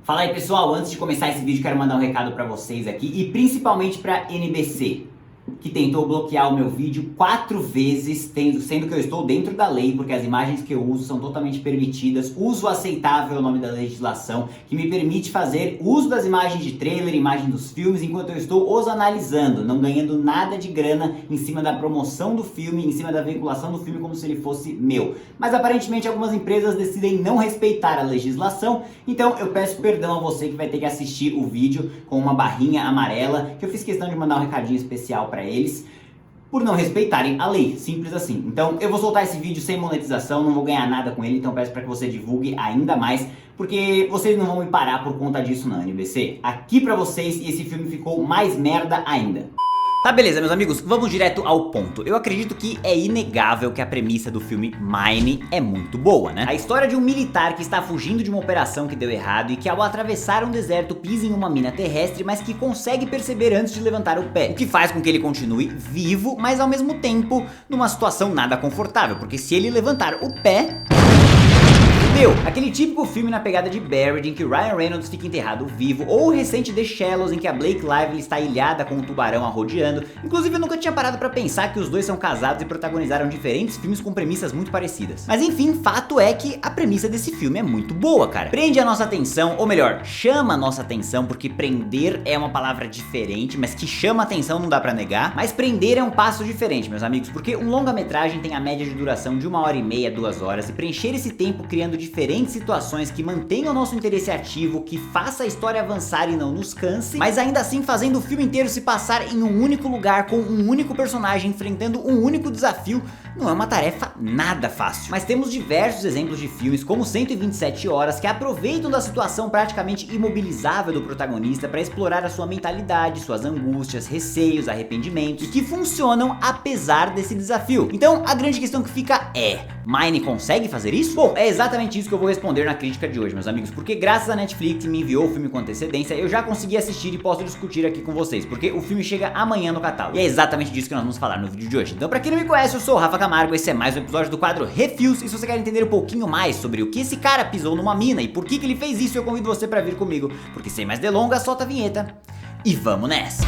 Fala aí pessoal, antes de começar esse vídeo quero mandar um recado pra vocês aqui e principalmente pra NBC, que tentou bloquear o meu vídeo 4 vezes, sendo que eu estou dentro da lei, porque as imagens que eu uso são totalmente permitidas. Uso aceitável é o nome da legislação, que me permite fazer uso das imagens de trailer, imagem dos filmes, enquanto eu estou os analisando, não ganhando nada de grana em cima da promoção do filme, em cima da veiculação do filme como se ele fosse meu. Mas aparentemente algumas empresas decidem não respeitar a legislação, então eu peço perdão a você que vai ter que assistir o vídeo com uma barrinha amarela, que eu fiz questão de mandar um recadinho especial pra eles, por não respeitarem a lei, simples assim. Então eu vou soltar esse vídeo sem monetização, não vou ganhar nada com ele, então peço para que você divulgue ainda mais, porque vocês não vão me parar por conta disso na NBC. Aqui pra vocês, e esse filme ficou mais merda ainda. Tá, beleza, meus amigos, vamos direto ao ponto. Eu acredito que é inegável que a premissa do filme Mine é muito boa, né? A história de um militar que está fugindo de uma operação que deu errado e que ao atravessar um deserto pisa em uma mina terrestre, mas que consegue perceber antes de levantar o pé. O que faz com que ele continue vivo, mas ao mesmo tempo numa situação nada confortável, porque se ele levantar o pé... Aquele típico filme na pegada de Buried, em que Ryan Reynolds fica enterrado vivo, ou o recente The Shallows, em que a Blake Lively está ilhada com um tubarão a rodeando. Inclusive eu nunca tinha parado pra pensar que os dois são casados e protagonizaram diferentes filmes com premissas muito parecidas. Mas enfim, fato é que a premissa desse filme é muito boa, cara. Prende a nossa atenção, ou melhor, chama a nossa atenção, porque prender é uma palavra diferente, mas que chama a atenção não dá pra negar. Mas prender é um passo diferente, meus amigos, porque um longa-metragem tem a média de duração de 1h30, 2 horas, e preencher esse tempo criando diferentes situações que mantenham o nosso interesse ativo, que faça a história avançar e não nos canse, mas ainda assim fazendo o filme inteiro se passar em um único lugar, com um único personagem, enfrentando um único desafio, não é uma tarefa nada fácil. Mas temos diversos exemplos de filmes, como 127 Horas, que aproveitam da situação praticamente imobilizável do protagonista para explorar a sua mentalidade, suas angústias, receios, arrependimentos, e que funcionam apesar desse desafio. Então a grande questão que fica é: Mine consegue fazer isso? Bom, é exatamente isso que eu vou responder na crítica de hoje, meus amigos, porque graças a Netflix me enviou o filme com antecedência, eu já consegui assistir e posso discutir aqui com vocês, porque o filme chega amanhã no catálogo. E é exatamente disso que nós vamos falar no vídeo de hoje. Então pra quem não me conhece, eu sou o Rafa Camargo, esse é mais um episódio do quadro Reviews, e se você quer entender um pouquinho mais sobre o que esse cara pisou numa mina e por que ele fez isso, eu convido você pra vir comigo, porque sem mais delongas, solta a vinheta e vamos nessa!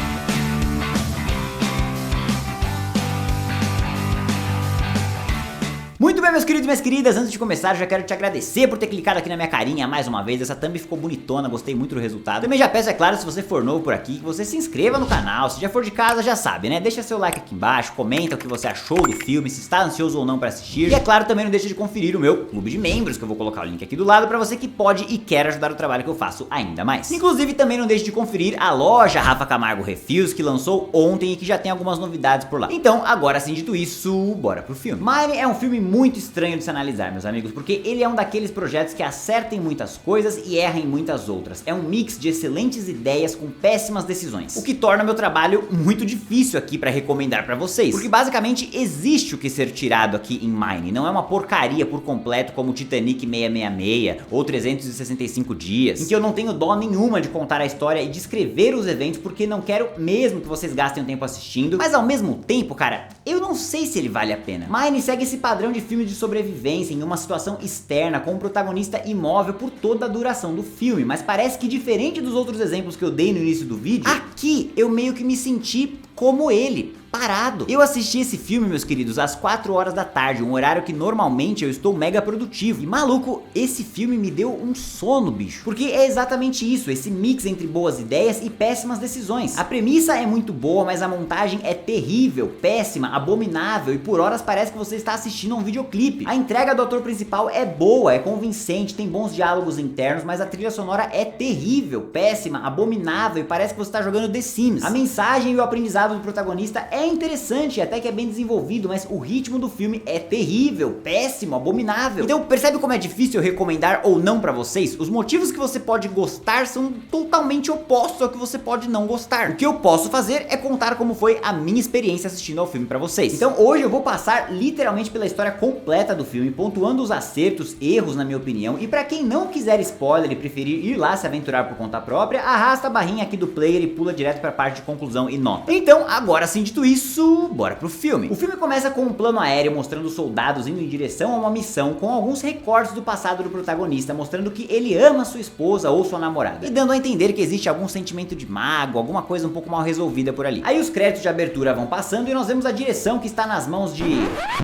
Muito bem, meus queridos e minhas queridas, antes de começar, já quero te agradecer por ter clicado aqui na minha carinha mais uma vez. Essa thumb ficou bonitona, gostei muito do resultado. Também já peço, é claro, se você for novo por aqui, que você se inscreva no canal. Se já for de casa, já sabe, né? Deixa seu like aqui embaixo, comenta o que você achou do filme, se está ansioso ou não para assistir. E é claro, também não deixa de conferir o meu clube de membros, que eu vou colocar o link aqui do lado, para você que pode e quer ajudar o trabalho que eu faço ainda mais. Inclusive, também não deixe de conferir a loja Rafa Camargo Reviews, que lançou ontem e que já tem algumas novidades por lá. Então, agora sim, dito isso, bora pro filme. Mine é um filme muito estranho de se analisar, meus amigos, porque ele é um daqueles projetos que acerta em muitas coisas e erra em muitas outras. É um mix de excelentes ideias com péssimas decisões, o que torna meu trabalho muito difícil aqui pra recomendar pra vocês, porque basicamente existe o que ser tirado aqui em Mine, não é uma porcaria por completo como Titanic 666 ou 365 dias, em que eu não tenho dó nenhuma de contar a história e descrever os eventos, porque não quero mesmo que vocês gastem um tempo assistindo, mas ao mesmo tempo, cara, eu não sei se ele vale a pena. Mine segue esse padrão de filme de sobrevivência em uma situação externa com um protagonista imóvel por toda a duração do filme, mas parece que diferente dos outros exemplos que eu dei no início do vídeo, aqui eu meio que me senti como ele, parado. Eu assisti esse filme, meus queridos, às 4 horas da tarde, um horário que normalmente eu estou mega produtivo. E maluco, esse filme me deu um sono, bicho. Porque é exatamente isso, esse mix entre boas ideias e péssimas decisões. A premissa é muito boa, mas a montagem é terrível, péssima, abominável, e por horas parece que você está assistindo a um videoclipe. A entrega do ator principal é boa, é convincente, tem bons diálogos internos, mas a trilha sonora é terrível, péssima, abominável, e parece que você está jogando The Sims. A mensagem e o aprendizado do protagonista é interessante, até que é bem desenvolvido, mas o ritmo do filme é terrível, péssimo, abominável. Então percebe como é difícil eu recomendar ou não pra vocês? Os motivos que você pode gostar são totalmente opostos ao que você pode não gostar. O que eu posso fazer é contar como foi a minha experiência assistindo ao filme pra vocês. Então hoje eu vou passar literalmente pela história completa do filme, pontuando os acertos, erros na minha opinião, e pra quem não quiser spoiler e preferir ir lá se aventurar por conta própria, arrasta a barrinha aqui do player e pula direto pra parte de conclusão e nota. Então agora sim, dito isso, isso, bora pro filme. O filme começa com um plano aéreo mostrando os soldados indo em direção a uma missão, com alguns recortes do passado do protagonista, mostrando que ele ama sua esposa ou sua namorada, e dando a entender que existe algum sentimento de mágoa, alguma coisa um pouco mal resolvida por ali. Aí os créditos de abertura vão passando e nós vemos a direção que está nas mãos de...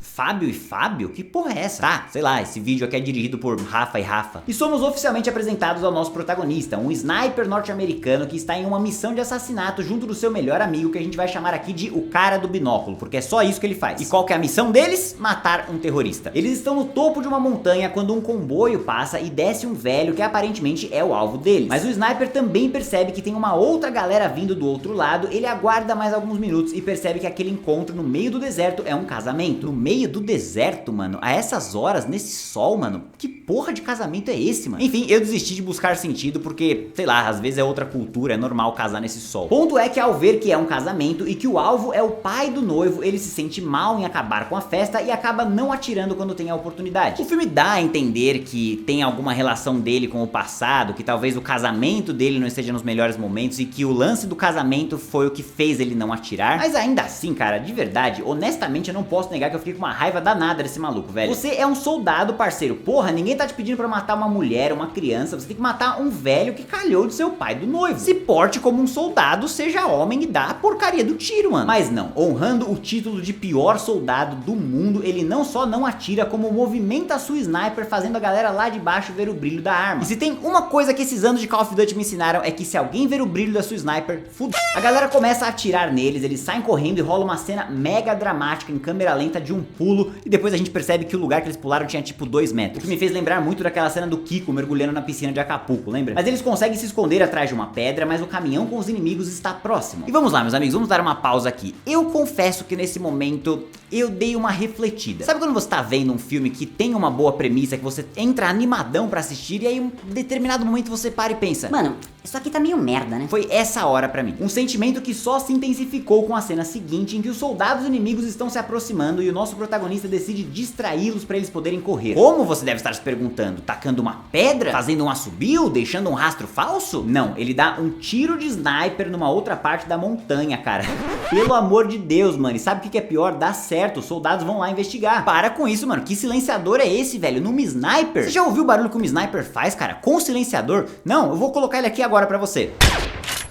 Fábio e Fábio? Que porra é essa? Tá, sei lá, esse vídeo aqui é dirigido por Rafa e Rafa. E somos oficialmente apresentados ao nosso protagonista, um sniper norte-americano que está em uma missão de assassinato junto do seu melhor amigo, que a gente vai chamar aqui de o cara do binóculo, porque é só isso que ele faz. E qual que é a missão deles? Matar um terrorista. Eles estão no topo de uma montanha quando um comboio passa e desce um velho que aparentemente é o alvo deles. Mas o sniper também percebe que tem uma outra galera vindo do outro lado, ele aguarda mais alguns minutos e percebe que aquele encontro no meio do deserto é um casamento. No meio do deserto, mano, a essas horas, nesse sol, mano, que porra de casamento é esse, mano? Enfim, eu desisti de buscar sentido porque, sei lá, às vezes é outra cultura, é normal casar nesse sol. Ponto é que ao ver que é um casamento e que o alvo é o pai do noivo, ele se sente mal em acabar com a festa e acaba não atirando quando tem a oportunidade. O filme dá a entender que tem alguma relação dele com o passado, que talvez o casamento dele não esteja nos melhores momentos e que o lance do casamento foi o que fez ele não atirar. Mas ainda assim, cara, de verdade, honestamente eu não posso negar que eu fiquei com uma raiva danada desse maluco, velho. Você é um soldado, parceiro. Porra, ninguém tá te pedindo pra matar uma mulher, uma criança. Você tem que matar um velho que calhou de ser o pai do noivo. Se porte como um soldado, seja homem e dá a porcaria do tiro, mano. Mas não, honrando o título de pior soldado do mundo, ele não só não atira, como movimenta a sua sniper, fazendo a galera lá de baixo ver o brilho da arma. E se tem uma coisa que esses anos de Call of Duty me ensinaram, é que se alguém ver o brilho da sua sniper, fudeu. A galera começa a atirar neles, eles saem correndo e rola uma cena mega dramática em câmera lenta de um pulo, e depois a gente percebe que o lugar que eles pularam tinha tipo 2 metros. O que me fez lembrar muito daquela cena do Kiko mergulhando na piscina de Acapulco, lembra? Mas eles conseguem se esconder atrás de uma pedra, mas o caminhão com os inimigos está próximo. E vamos lá, meus amigos, vamos dar uma pausa aqui. Eu confesso que nesse momento eu dei uma refletida. Sabe quando você tá vendo um filme que tem uma boa premissa, que você entra animadão pra assistir e aí em um determinado momento você para e pensa: mano, isso aqui tá meio merda, né? Foi essa hora pra mim. Um sentimento que só se intensificou com a cena seguinte, em que os soldados inimigos estão se aproximando e o nosso protagonista decide distraí-los pra eles poderem correr. Como, você deve estar se perguntando? Tacando uma pedra? Fazendo um assobio? Deixando um rastro falso? Não, ele dá um tiro de sniper numa outra parte da montanha, cara. Pelo amor de Deus, mano. E sabe o que é pior? Dá certo, os soldados vão lá investigar. Para com isso, mano. Que silenciador é esse, velho? Numa sniper? Você já ouviu o barulho que uma sniper faz, cara? Com silenciador? Não, eu vou colocar ele aqui agora pra você.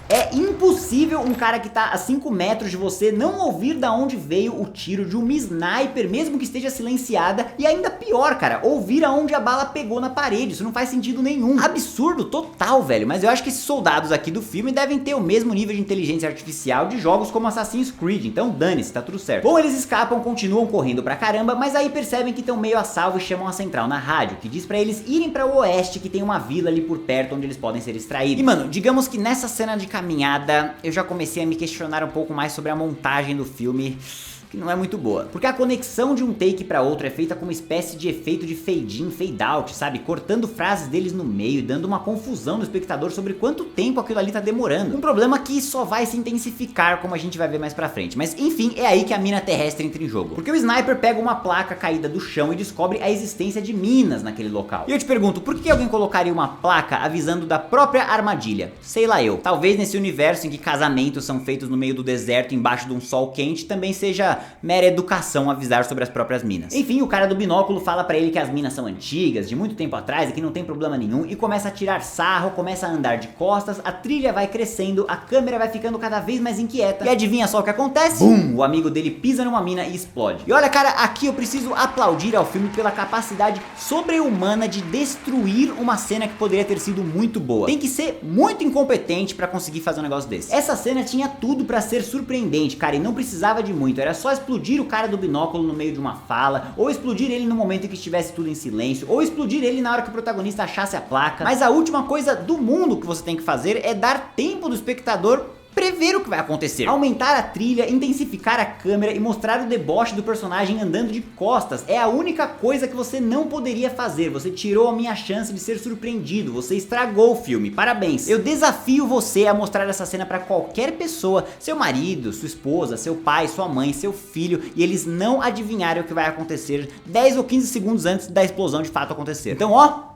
É impossível um cara que tá a 5 metros de você não ouvir da onde veio o tiro de uma sniper, mesmo que esteja silenciada, e ainda pior, cara, ouvir aonde a bala pegou na parede. Isso não faz sentido nenhum. Absurdo total, velho. Mas eu acho que esses soldados aqui do filme devem ter o mesmo nível de inteligência artificial de jogos como Assassin's Creed, então dane-se, tá tudo certo. Bom, eles escapam, continuam correndo pra caramba, mas aí percebem que estão meio a salvo e chamam a central na rádio, que diz pra eles irem pra oeste, que tem uma vila ali por perto onde eles podem ser extraídos. E mano, digamos que nessa cena de caminhada, eu já comecei a me questionar um pouco mais sobre a montagem do filme, que não é muito boa. Porque a conexão de um take pra outro é feita com uma espécie de efeito de fade in, fade out, sabe? Cortando frases deles no meio, dando uma confusão no espectador sobre quanto tempo aquilo ali tá demorando. Um problema que só vai se intensificar, como a gente vai ver mais pra frente. Mas enfim, é aí que a mina terrestre entra em jogo. Porque o sniper pega uma placa caída do chão e descobre a existência de minas naquele local. E eu te pergunto, por que alguém colocaria uma placa avisando da própria armadilha? Sei lá eu. Talvez nesse universo em que casamentos são feitos no meio do deserto, embaixo de um sol quente, também seja mera educação avisar sobre as próprias minas. Enfim, o cara do binóculo fala pra ele que as minas são antigas, de muito tempo atrás, e que não tem problema nenhum, e começa a tirar sarro, começa a andar de costas, a trilha vai crescendo, a câmera vai ficando cada vez mais inquieta, e adivinha só o que acontece? Bum! O amigo dele pisa numa mina e explode. E olha, cara, aqui eu preciso aplaudir ao filme pela capacidade sobre-humana de destruir uma cena que poderia ter sido muito boa. Tem que ser muito incompetente pra conseguir fazer um negócio desse. Essa cena tinha tudo pra ser surpreendente, cara, e não precisava de muito, era só explodir o cara do binóculo no meio de uma fala, ou explodir ele no momento em que estivesse tudo em silêncio, ou explodir ele na hora que o protagonista achasse a placa. Mas a última coisa do mundo que você tem que fazer é dar tempo do espectador prever o que vai acontecer. Aumentar a trilha, intensificar a câmera e mostrar o deboche do personagem andando de costas é a única coisa que você não poderia fazer. Você tirou a minha chance de ser surpreendido, você estragou o filme, parabéns. Eu desafio você a mostrar essa cena pra qualquer pessoa, seu marido, sua esposa, seu pai, sua mãe, seu filho, e eles não adivinharem o que vai acontecer 10 ou 15 segundos antes da explosão de fato acontecer. Então, ó,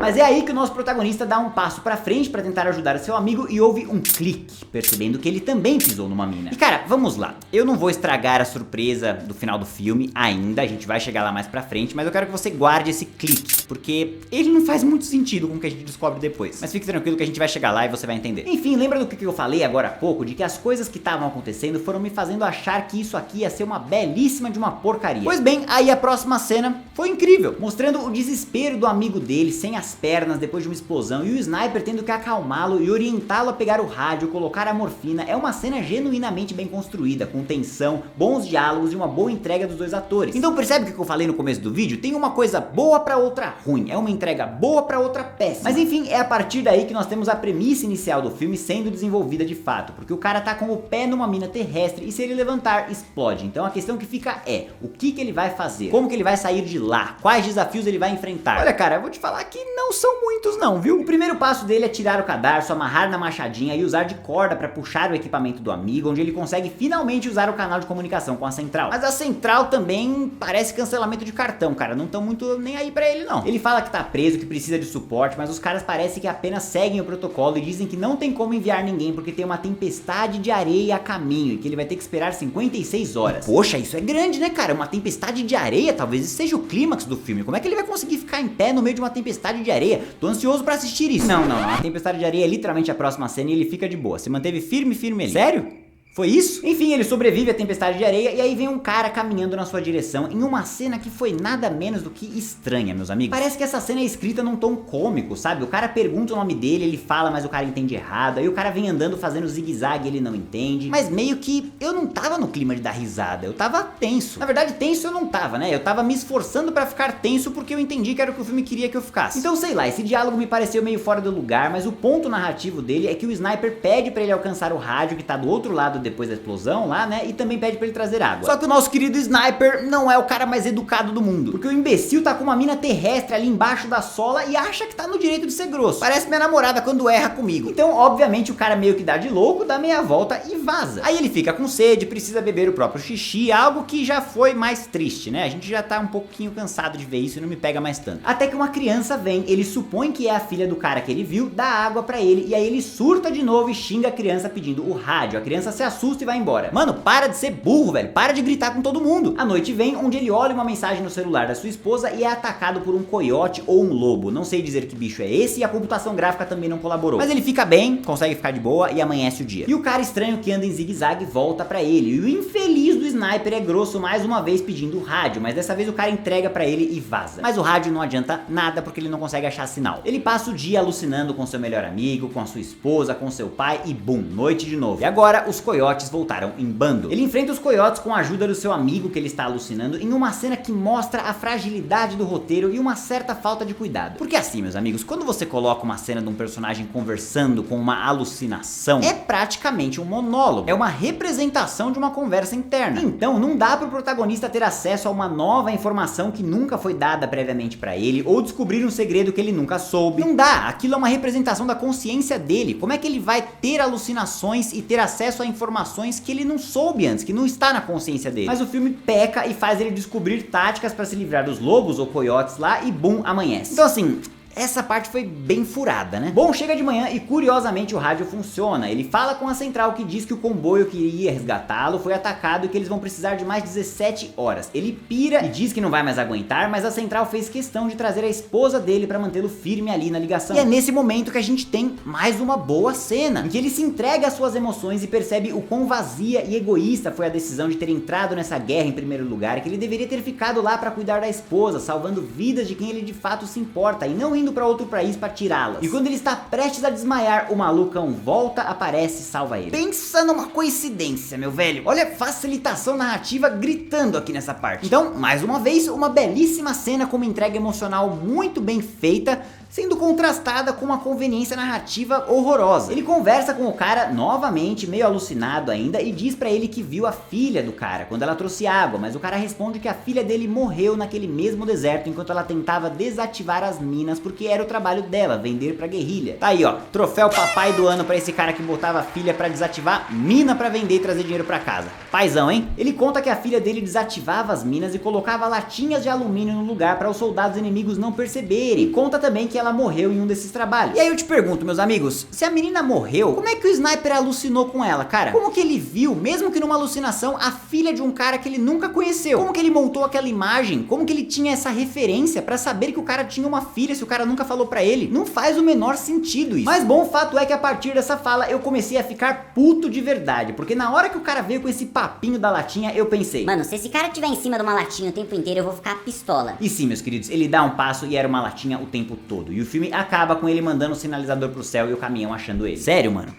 Mas é aí que o nosso protagonista dá um passo pra frente pra tentar ajudar seu amigo e ouve um clique, percebendo que ele também pisou numa mina. E cara, vamos lá, eu não vou estragar a surpresa do final do filme ainda, a gente vai chegar lá mais pra frente, mas eu quero que você guarde esse clique, porque ele não faz muito sentido com o que a gente descobre depois. Mas fique tranquilo que a gente vai chegar lá e você vai entender. Enfim, lembra do que eu falei agora há pouco, de que as coisas que estavam acontecendo foram me fazendo achar que isso aqui ia ser uma belíssima de uma porcaria. Pois bem, aí a próxima cena foi incrível, mostrando o desespero do amigo dele, sem as pernas depois de uma explosão, e o sniper tendo que acalmá-lo e orientá-lo a pegar o rádio, colocar a morfina. É uma cena genuinamente bem construída, com tensão, bons diálogos e uma boa entrega dos dois atores. Então percebe o que eu falei no começo do vídeo? Tem uma coisa boa pra outra ruim, é uma entrega boa pra outra péssima. Mas enfim, é a partir daí que nós temos a premissa inicial do filme sendo desenvolvida de fato, porque o cara tá com o pé numa mina terrestre e se ele levantar, explode. Então a questão que fica é, o que ele vai fazer? Como que ele vai sair de lá? Quais desafios ele vai enfrentar? Olha cara, eu vou te falar que não são muitos não, viu? O primeiro passo dele é tirar o cadarço, amarrar na machadinha e usar de corda pra puxar o equipamento do amigo, onde ele consegue finalmente usar o canal de comunicação com a central. Mas a central também parece cancelamento de cartão, cara, não tão muito nem aí pra ele não. Ele fala que tá preso, que precisa de suporte, mas os caras parecem que apenas seguem o protocolo e dizem que não tem como enviar ninguém porque tem uma tempestade de areia a caminho e que ele vai ter que esperar 56 horas. Poxa, isso é grande, né, cara? Uma tempestade de areia, talvez esse seja o clímax do filme. Como é que ele vai conseguir ficar em pé no meio de uma tempestade de areia? Tô ansioso pra assistir isso. Não, a tempestade de areia é literalmente a próxima cena e ele fica de boa. Se manteve firme ali. Sério? Foi isso? Enfim, ele sobrevive à tempestade de areia e aí vem um cara caminhando na sua direção em uma cena que foi nada menos do que estranha, meus amigos. Parece que essa cena é escrita num tom cômico, sabe? O cara pergunta o nome dele, ele fala, mas o cara entende errado. Aí o cara vem andando fazendo zigue-zague e ele não entende. Mas meio que eu não tava no clima de dar risada, eu tava tenso. Na verdade, tenso eu não tava, né? Eu tava me esforçando pra ficar tenso porque eu entendi que era o que o filme queria que eu ficasse. Então, sei lá, esse diálogo me pareceu meio fora do lugar, mas o ponto narrativo dele é que o sniper pede pra ele alcançar o rádio que tá do outro lado depois da explosão lá, né, e também pede pra ele trazer água. Só que o nosso querido sniper não é o cara mais educado do mundo, porque o imbecil tá com uma mina terrestre ali embaixo da sola e acha que tá no direito de ser grosso. Parece minha namorada quando erra comigo. Então, obviamente, o cara meio que dá de louco, dá meia volta e vaza. Aí ele fica com sede, precisa beber o próprio xixi, algo que já foi mais triste, né? A gente já tá um pouquinho cansado de ver isso e não me pega mais tanto. Até que uma criança vem, ele supõe que é a filha do cara que ele viu, dá água pra ele e aí ele surta de novo e xinga a criança pedindo o rádio. A criança se assusta e vai embora. Mano, para de ser burro, velho. Para de gritar com todo mundo. A noite vem, onde ele olha uma mensagem no celular da sua esposa e é atacado por um coiote ou um lobo. Não sei dizer que bicho é esse e a computação gráfica também não colaborou. Mas ele fica bem, consegue ficar de boa e amanhece o dia. E o cara estranho que anda em zigue-zague volta pra ele. E o infeliz do sniper é grosso mais uma vez pedindo o rádio, mas dessa vez o cara entrega pra ele e vaza. Mas o rádio não adianta nada porque ele não consegue achar sinal. Ele passa o dia alucinando com seu melhor amigo, com a sua esposa, com seu pai e bum, noite de novo. E agora os coiotes voltaram em bando. Ele enfrenta os coiotes com a ajuda do seu amigo que ele está alucinando em uma cena que mostra a fragilidade do roteiro e uma certa falta de cuidado. Porque assim, meus amigos, quando você coloca uma cena de um personagem conversando com uma alucinação, é praticamente um monólogo, é uma representação de uma conversa interna. Então não dá pro protagonista ter acesso a uma nova informação que nunca foi dada previamente pra ele, ou descobrir um segredo que ele nunca soube. Não dá, aquilo é uma representação da consciência dele. Como é que ele vai ter alucinações e ter acesso a informações que ele não soube antes, que não está na consciência dele? Mas o filme peca e faz ele descobrir táticas pra se livrar dos lobos ou coiotes lá e bum, amanhece. Então assim, essa parte foi bem furada, né? Bom, chega de manhã e curiosamente o rádio funciona. Ele fala com a central que diz que o comboio que iria resgatá-lo foi atacado e que eles vão precisar de mais 17 horas. Ele pira e diz que não vai mais aguentar, mas a central fez questão de trazer a esposa dele pra mantê-lo firme ali na ligação. E é nesse momento que a gente tem mais uma boa cena, em que ele se entrega às suas emoções e percebe o quão vazia e egoísta foi a decisão de ter entrado nessa guerra em primeiro lugar, e que ele deveria ter ficado lá pra cuidar da esposa, salvando vidas de quem ele de fato se importa, e não indo pra outro país pra tirá-las. E quando ele está prestes a desmaiar, o malucão volta, aparece e salva ele. Pensa numa coincidência, meu velho. Olha a facilitação narrativa gritando aqui nessa parte. Então, mais uma vez, uma belíssima cena com uma entrega emocional muito bem feita, sendo contrastada com uma conveniência narrativa horrorosa. Ele conversa com o cara novamente, meio alucinado ainda, e diz pra ele que viu a filha do cara quando ela trouxe água, mas o cara responde que a filha dele morreu naquele mesmo deserto enquanto ela tentava desativar as minas, porque era o trabalho dela, vender pra guerrilha. Tá aí ó, troféu papai do ano pra esse cara que botava a filha pra desativar mina pra vender e trazer dinheiro pra casa. Paizão, hein? Ele conta que a filha dele desativava as minas e colocava latinhas de alumínio no lugar para os soldados inimigos não perceberem. E conta também que ela morreu em um desses trabalhos. E aí eu te pergunto, meus amigos, se a menina morreu, como é que o sniper alucinou com ela, cara? Como que ele viu, mesmo que numa alucinação, a filha de um cara que ele nunca conheceu? Como que ele montou aquela imagem? Como que ele tinha essa referência pra saber que o cara tinha uma filha se o cara nunca falou pra ele? Não faz o menor sentido isso. Mas bom, o fato é que a partir dessa fala eu comecei a ficar puto de verdade, porque na hora que o cara veio com esse papinho da latinha, eu pensei, mano, se esse cara tiver em cima de uma latinha o tempo inteiro, eu vou ficar pistola. E sim, meus queridos, ele dá um passo e era uma latinha o tempo todo. E o filme acaba com ele mandando o sinalizador pro céu e o caminhão achando ele. Sério, mano?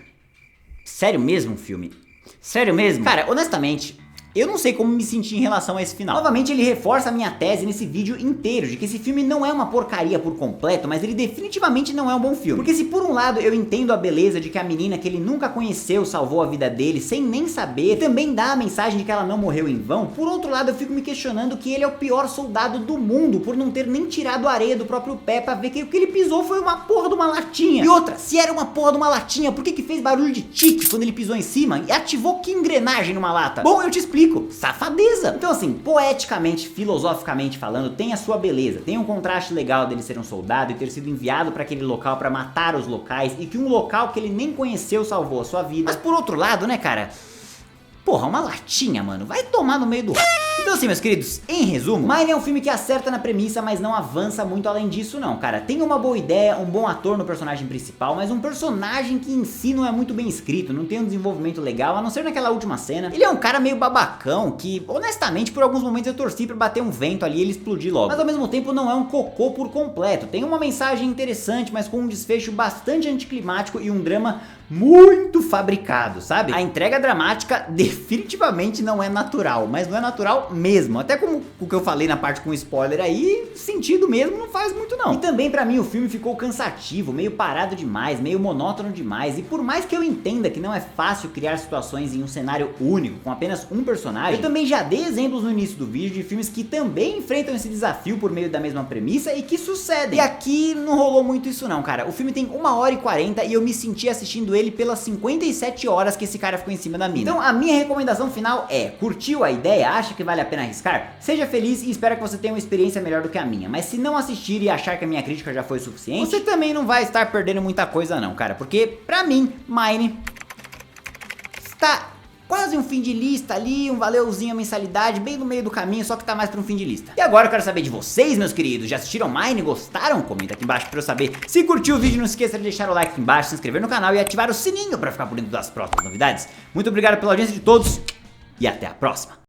Sério mesmo, filme? Sério mesmo? Cara, honestamente, eu não sei como me sentir em relação a esse final. Novamente ele reforça a minha tese nesse vídeo inteiro, de que esse filme não é uma porcaria por completo, mas ele definitivamente não é um bom filme. Porque se por um lado eu entendo a beleza de que a menina que ele nunca conheceu salvou a vida dele sem nem saber, e também dá a mensagem de que ela não morreu em vão, por outro lado eu fico me questionando que ele é o pior soldado do mundo, por não ter nem tirado a areia do próprio pé pra ver que o que ele pisou foi uma porra de uma latinha. E outra, se era uma porra de uma latinha, por que fez barulho de tique quando ele pisou em cima e ativou que engrenagem numa lata? Bom, eu te explico. Safadeza. Então assim, poeticamente, filosoficamente falando, tem a sua beleza, tem um contraste legal dele ser um soldado e ter sido enviado para aquele local para matar os locais e que um local que ele nem conheceu salvou a sua vida. Mas por outro lado, né, cara, porra, uma latinha, mano, vai tomar no meio do... Então assim, meus queridos, em resumo, Mine é um filme que acerta na premissa, mas não avança muito além disso não, cara. Tem uma boa ideia, um bom ator no personagem principal, mas um personagem que em si não é muito bem escrito, não tem um desenvolvimento legal, a não ser naquela última cena. Ele é um cara meio babacão, que honestamente por alguns momentos eu torci pra bater um vento ali e ele explodir logo. Mas ao mesmo tempo não é um cocô por completo, tem uma mensagem interessante, mas com um desfecho bastante anticlimático e um drama muito fabricado, sabe? A entrega dramática definitivamente não é natural, mas não é natural mesmo, até como o que eu falei na parte com spoiler aí, sentido mesmo não faz muito não. E também pra mim o filme ficou cansativo, meio parado demais, meio monótono demais, e por mais que eu entenda que não é fácil criar situações em um cenário único, com apenas um personagem, eu também já dei exemplos no início do vídeo de filmes que também enfrentam esse desafio por meio da mesma premissa e que sucedem. E aqui não rolou muito isso não, cara. O filme tem 1h40 e eu me senti assistindo ele pelas 57 horas que esse cara ficou em cima da mina. Então a minha recomendação final é, curtiu a ideia? Acha que vale a pena arriscar? Seja feliz e espero que você tenha uma experiência melhor do que a minha. Mas se não assistir e achar que a minha crítica já foi suficiente, você também não vai estar perdendo muita coisa não, cara. Porque pra mim, Mine está quase um fim de lista ali, um valeuzinho a mensalidade, bem no meio do caminho, só que tá mais pra um fim de lista. E agora eu quero saber de vocês, meus queridos, já assistiram Mine? Gostaram? Comenta aqui embaixo pra eu saber. Se curtiu o vídeo, não esqueça de deixar o like aqui embaixo, se inscrever no canal e ativar o sininho pra ficar por dentro das próximas novidades. Muito obrigado pela audiência de todos e até a próxima.